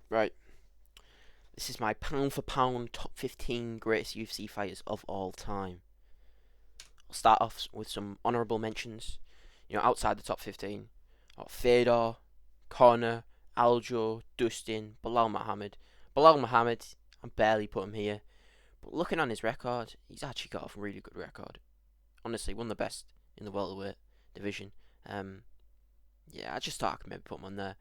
Right. This is my pound for pound top 15 greatest UFC fighters of all time. I'll start off with some honourable mentions. Outside the top 15. Fedor, Conor, Aljo, Dustin, Bilal Muhammad. Bilal Muhammad, I barely put him here. But looking on his record, he's actually got a really good record. Honestly, one of the best in the welterweight division. Um, yeah, I just thought I could maybe put him on there.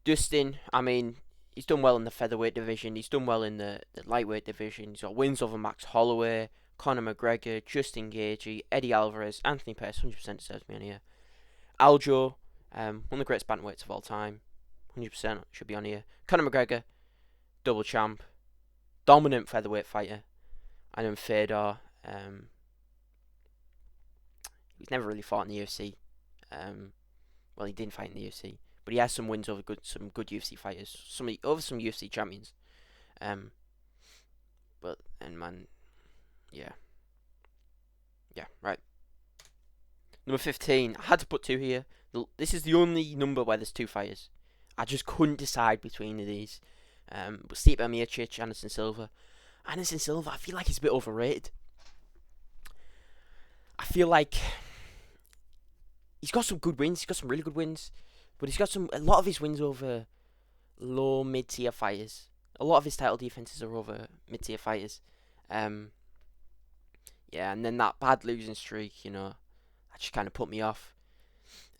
Dustin, I mean, he's done well in the featherweight division. He's done well in the lightweight division. He's got wins over Max Holloway, Conor McGregor, Justin Gaethje, Eddie Alvarez, Anthony Pettis. 100% deserves to be on here. Aljo, one of the greatest bantamweights of all time. 100% should be on here. Conor McGregor, double champ, dominant featherweight fighter. And then Fedor, he's never really fought in the UFC. Well, he didn't fight in the UFC, but he has some wins over some good UFC fighters, over some UFC champions. Um, but and man, yeah, yeah, right. Number 15. I had to put two here. This is the only number where there's two fighters. I just couldn't decide between these. But Stipe Miocic, Anderson Silva. Anderson Silva, I feel like he's a bit overrated. I feel like he's got some good wins. He's got some really good wins, but he's got a lot of his wins over low mid tier fighters. A lot of his title defenses are over mid tier fighters. Um, yeah, and then that bad losing streak, that just kind of put me off.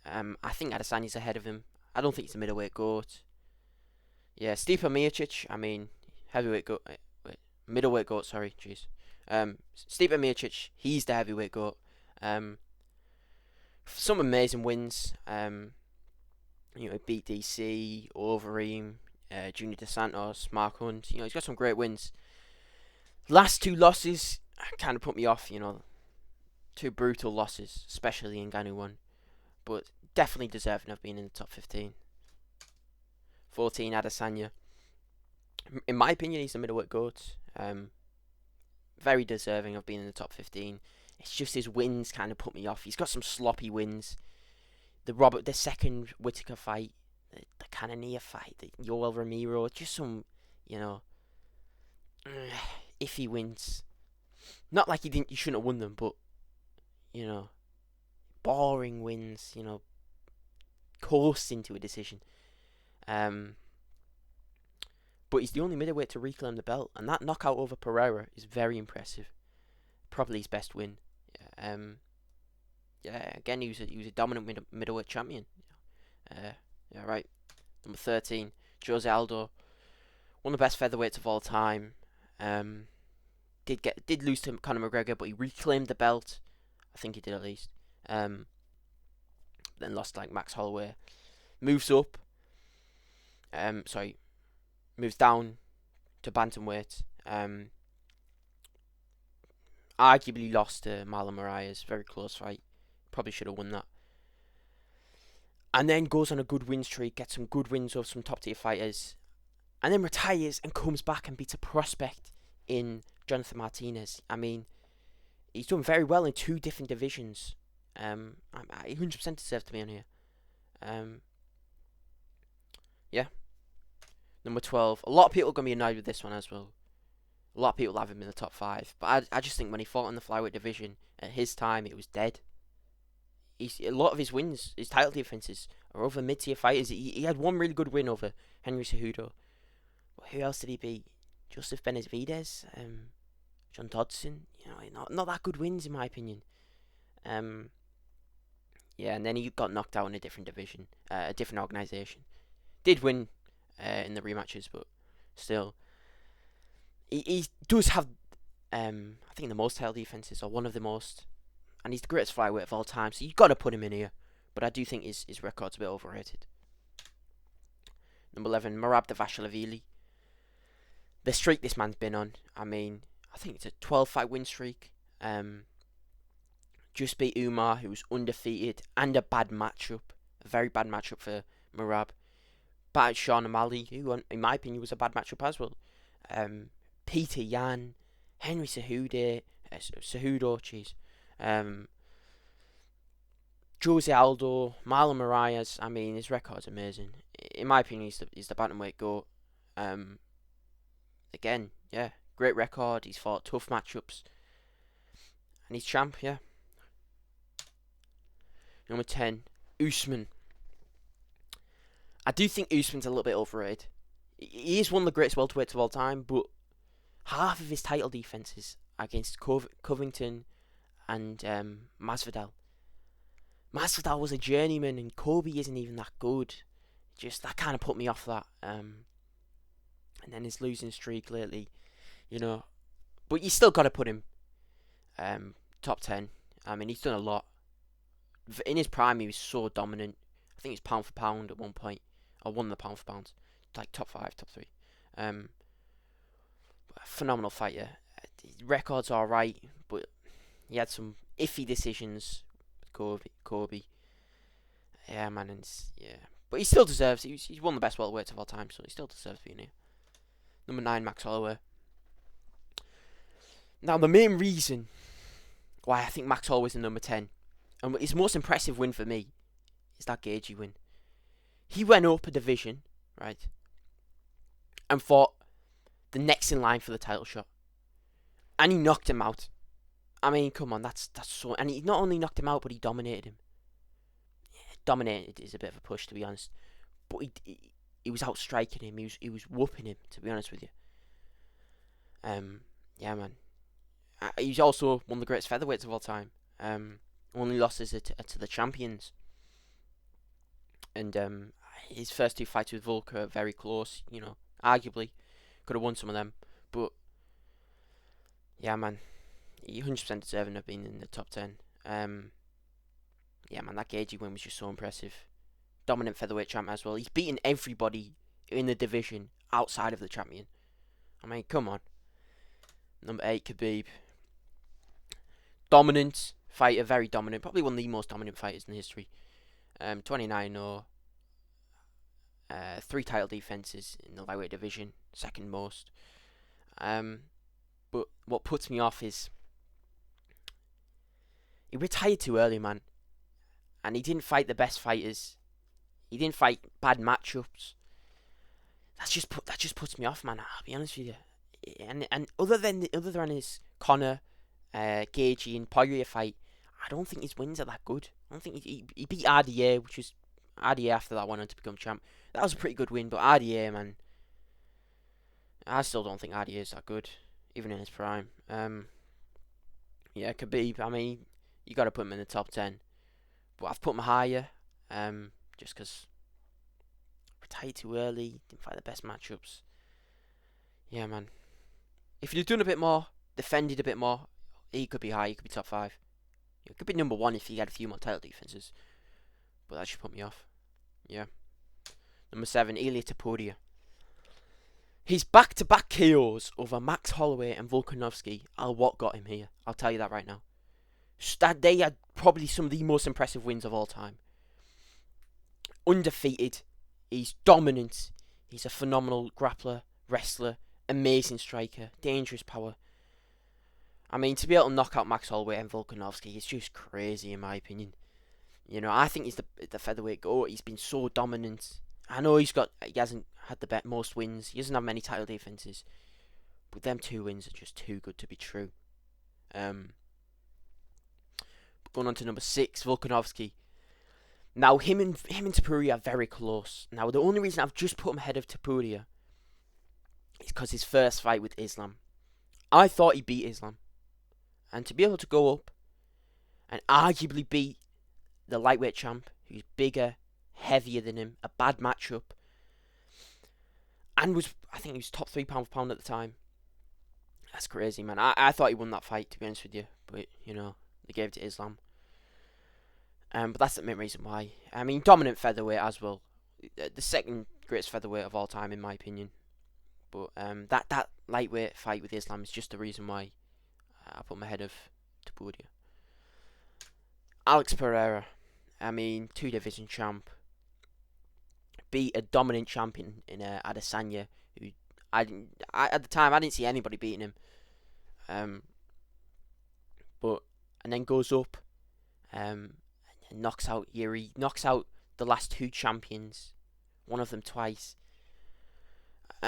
I think Adesanya's ahead of him. I don't think he's a middleweight goat. Yeah, Stipe Miocic, I mean, heavyweight goat. Middleweight goat, sorry, jeez. Stipe Miocic, he's the heavyweight goat. Some amazing wins. He beat DC, Overeem, Junior Dos Santos, Mark Hunt. He's got some great wins. Last two losses kind of put me off. Two brutal losses, especially in Ngannou one, but definitely deserving of being in the top 15. 14, Adesanya. In my opinion, he's the middleweight goat. Very deserving of being in the top 15. It's just his wins kind of put me off. He's got some sloppy wins. The second Whittaker fight, the Cannonier fight, the Yoel Ramiro, just some, iffy wins. Not like he shouldn't have won them, but boring wins. Coasting to a decision. But he's the only middleweight to reclaim the belt, and that knockout over Pereira is very impressive. Probably his best win. Yeah, again, he was a dominant middleweight champion. Yeah, right. Number 13, Jose Aldo, one of the best featherweights of all time. Did lose to Conor McGregor, but he reclaimed the belt. I think he did at least. Then lost like Max Holloway. Moves up. Moves down to bantamweight. Arguably lost to Marlon Moraes. Very close fight. Probably should have won that. And then goes on a good win streak, gets some good wins over some top tier fighters, and then retires and comes back and beats a prospect in Jonathan Martinez. I mean, he's done very well in two different divisions. I 100% deserve to be on here. Yeah. Number 12. A lot of people are going to be annoyed with this one as well. A lot of people have him in the top 5. But I just think when he fought in the flyweight division, at his time, it was dead. A lot of his wins, his title defenses, are over mid-tier fighters. He had one really good win over Henry Cejudo. But who else did he beat? Joseph Benavidez? John Dodson? Not that good wins in my opinion. Yeah, and then he got knocked out in a different division, a different organisation. Did win in the rematches, but still. He does have, I think, the most title defenses, or one of the most. And he's the greatest flyweight of all time, so you've got to put him in here. But I do think his record's a bit overrated. Number 11, Merab Dvalishvili. The streak this man's been on, I think it's a 12-fight win streak. Just beat Umar, who was undefeated, and a bad matchup. A very bad matchup for Merab. Battered Sean O'Malley, who, in my opinion, was a bad matchup as well. Peter Yan, Henry Cejudo, Jose Aldo, Marlon Moraes. His record's amazing. In my opinion, he's the bantamweight goat. Um, Again, yeah, great record. He's fought tough matchups, and he's champ. Yeah. Number 10, Usman. I do think Usman's a little bit overrated. He is one of the greatest welterweights of all time, but half of his title defenses against Covington and Masvidal. Masvidal was a journeyman, and Kobe isn't even that good. Just that kind of put me off that. And then his losing streak lately, you know. But you still got to put him top 10. I mean, he's done a lot. In his prime, he was so dominant. I think he's pound for pound at one point, or one of the pound for pounds, like top 5, top 3. Phenomenal fighter. His record's all right, but he had some iffy decisions with Kobe. Yeah, man, yeah. But he still deserves it. He's one of the best welterweights of all time, so he still deserves being here. Number 9, Max Holloway. Now, the main reason why I think Max Holloway's in number 10, and his most impressive win for me, is that Gaethje win. He went up a division, right, and fought the next in line for the title shot, and he knocked him out. I mean, come on, that's so. And he not only knocked him out, but he dominated him. Yeah, dominated is a bit of a push, to be honest, but he was outstriking him. He was whooping him, to be honest with you. Yeah, man. He's also one of the greatest featherweights of all time. Only losses are to the champions. And his first 2 fights with Volker are very close. You know, arguably could have won some of them, but yeah, man, he 100% deserving of being in the top 10. Yeah, man, that Gaethje win was just so impressive. Dominant featherweight champ as well. He's beaten everybody in the division outside of the champion. I mean, come on. Number 8, Khabib. Dominant fighter, very dominant. Probably one of the most dominant fighters in history. 29-0. 3 title defenses in the lightweight division, second most. But what puts me off is he retired too early, man. And he didn't fight the best fighters. He didn't fight bad matchups. That just puts me off, man. I'll be honest with you. And other than his Conor, Gaethje and Poirier fight, I don't think his wins are that good. I don't think he beat RDA, which was RDA after that went on to become champ. That was a pretty good win, but RDA, man, I still don't think RDA is that good, even in his prime. Yeah, Khabib, I mean, you got to put him in the top 10. But I've put him higher, just because retired too early, didn't fight the best matchups. Yeah, man. If you'd done a bit more, defended a bit more, he could be high, he could be top 5. He could be number 1 if he had a few more title defenses. But that should put me off. Yeah. Number 7, Ilia Topuria. His back-to-back KOs over Max Holloway and Volkanovski are what got him here. I'll tell you that right now. They had probably some of the most impressive wins of all time. Undefeated. He's dominant. He's a phenomenal grappler, wrestler, amazing striker, dangerous power. I mean, to be able to knock out Max Holloway and Volkanovski is just crazy in my opinion. You know, I think he's the featherweight GOAT. He's been so dominant. I know he hasn't had the most wins. He doesn't have many title defenses. But them 2 wins are just too good to be true. Going on to number 6, Volkanovski. Now, him and Topuria are very close. Now, the only reason I've just put him ahead of Topuria is because his first fight with Islam. I thought he beat Islam. And to be able to go up and arguably beat the lightweight champ, who's bigger, heavier than him, a bad matchup, and I think he was top 3 pound for pound at the time. That's crazy, man. I thought he won that fight, to be honest with you, but you know, they gave it to Islam. But that's the main reason why. I mean, dominant featherweight as well, the second greatest featherweight of all time in my opinion. But that lightweight fight with Islam is just the reason why I put him ahead of Topuria. Alex Pereira. I mean, 2 division champ. Beat a dominant champion in Adesanya, who at the time I didn't see anybody beating him. And then goes up, and knocks out Yuri, knocks out the last 2 champions, one of them twice.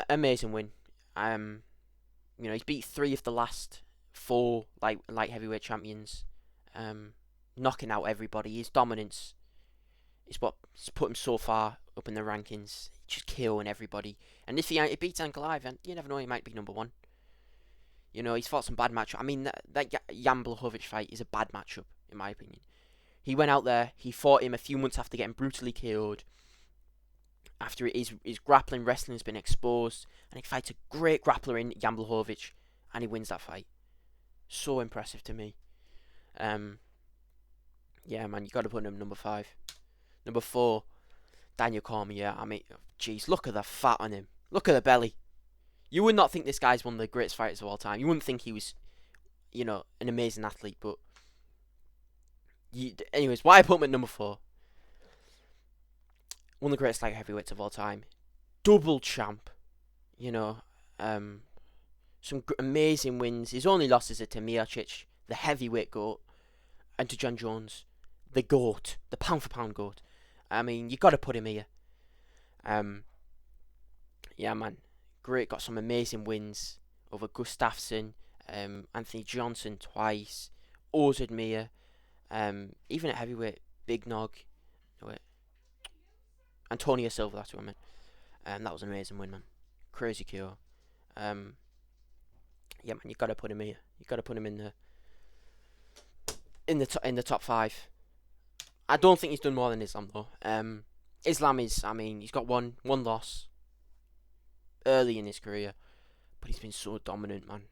amazing win. He's beat 3 of the last 4 light heavyweight champions, knocking out everybody. His dominance is what's put him so far up in the rankings, just killing everybody. And if he beats Uncle Ivan, you never know, he might be number 1. He's fought some bad matchups. I mean, that Jan Blachowicz fight is a bad matchup, in my opinion. He went out there, he fought him a few months after getting brutally KO'd, after his grappling wrestling has been exposed, and he fights a great grappler in Jan Blachowicz, and he wins that fight. So impressive to me. Yeah, man, you got to put him number 5. Number 4, Daniel Cormier. I mean, jeez, look at the fat on him. Look at the belly. You would not think this guy's one of the greatest fighters of all time. You wouldn't think he was, an amazing athlete. But, anyways, why I put him at number 4? One of the greatest light heavyweights of all time. Double champ. Some amazing wins. His only losses are to Miocic, the heavyweight GOAT, and to John Jones, the GOAT, the pound-for-pound GOAT. I mean, you got to put him here. Yeah, man. Great. Got some amazing wins over Gustafsson, Anthony Johnson twice, Ozid Mir, even at heavyweight, Big Nog. Wait, Antonio Silva, that's what I meant. That was an amazing win, man. Crazy KO. Yeah, man, you got to put him here. You got to put him in the top 5. I don't think he's done more than Islam though. Islam is, I mean, he's got one loss early in his career, but he's been so dominant, man.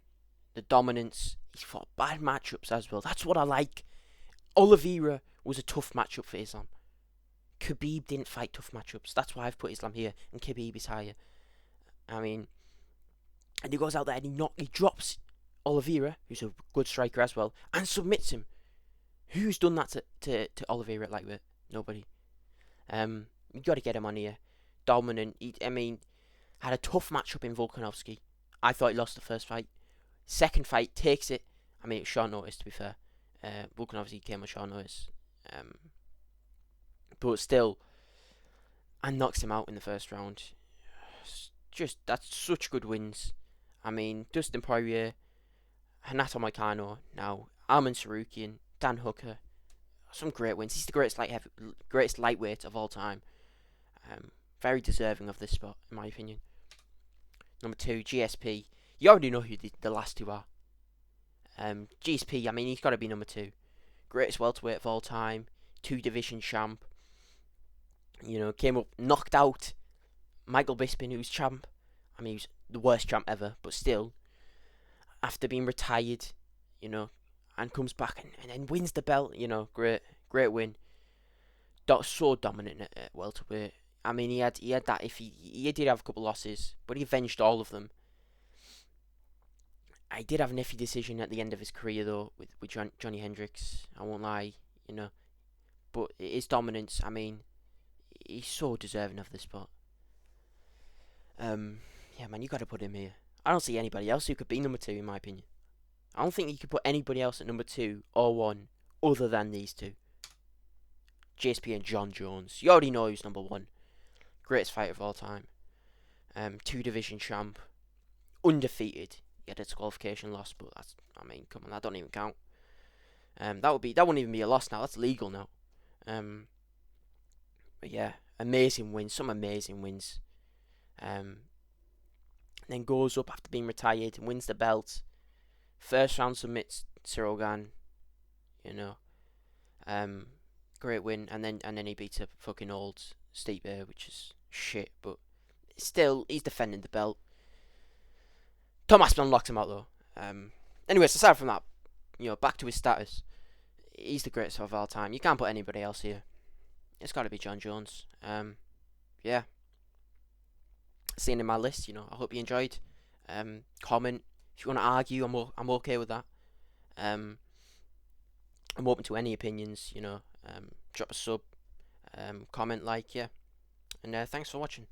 The dominance. He's fought bad matchups as well. That's what I like. Oliveira was a tough matchup for Islam. Khabib didn't fight tough matchups. That's why I've put Islam here, and Khabib is higher. I mean, and he goes out there and he drops Oliveira, who's a good striker as well, and submits him. Who's done that to Oliveira at lightweight? Nobody. You got to get him on here. Dominant. Had a tough matchup in Volkanovski. I thought he lost the first fight. Second fight, takes it. I mean, it was short notice, to be fair. Volkanovski came on short notice. But still, and knocks him out in the first round. That's such good wins. I mean, Dustin Poirier, Renato Moicano now, Arman Sarukian, Dan Hooker. Some great wins. He's the greatest lightweight of all time. Very deserving of this spot, in my opinion. Number 2, GSP. You already know who the last 2 are. GSP, I mean, he's got to be number 2. Greatest welterweight of all time. 2-division champ. Came up, knocked out Michael Bisping, who's champ. I mean, he was the worst champ ever, but still, after being retired, and comes back and then wins the belt. Great win. So dominant at welterweight. I mean, he had that. If he did have a couple losses, but he avenged all of them. I did have an iffy decision at the end of his career though with Johnny Hendricks. I won't lie, but his dominance. I mean, he's so deserving of this spot. Yeah, man, you got to put him here. I don't see anybody else who could be number 2, in my opinion. I don't think you could put anybody else at number 2 or 1 other than these 2. GSP and John Jones. You already know who's number 1. Greatest fighter of all time. 2-division champ. Undefeated. He had a disqualification loss, but that's, I mean, come on, that don't even count. That wouldn't even be a loss now. That's legal now. But yeah, amazing wins. Some amazing wins. Then goes up after being retired and wins the belt. First round submits Sirogan. Great win, and then he beats a fucking old Stipe, which is shit, but still he's defending the belt. Tom Aspinall knocked him out though. Anyways, aside from that, back to his status. He's the greatest of all time. You can't put anybody else here. It's got to be John Jones. Yeah. Seeing in my list, I hope you enjoyed. Comment if you want to argue. I'm okay with that. I'm open to any opinions. Drop a sub, comment, yeah. And thanks for watching.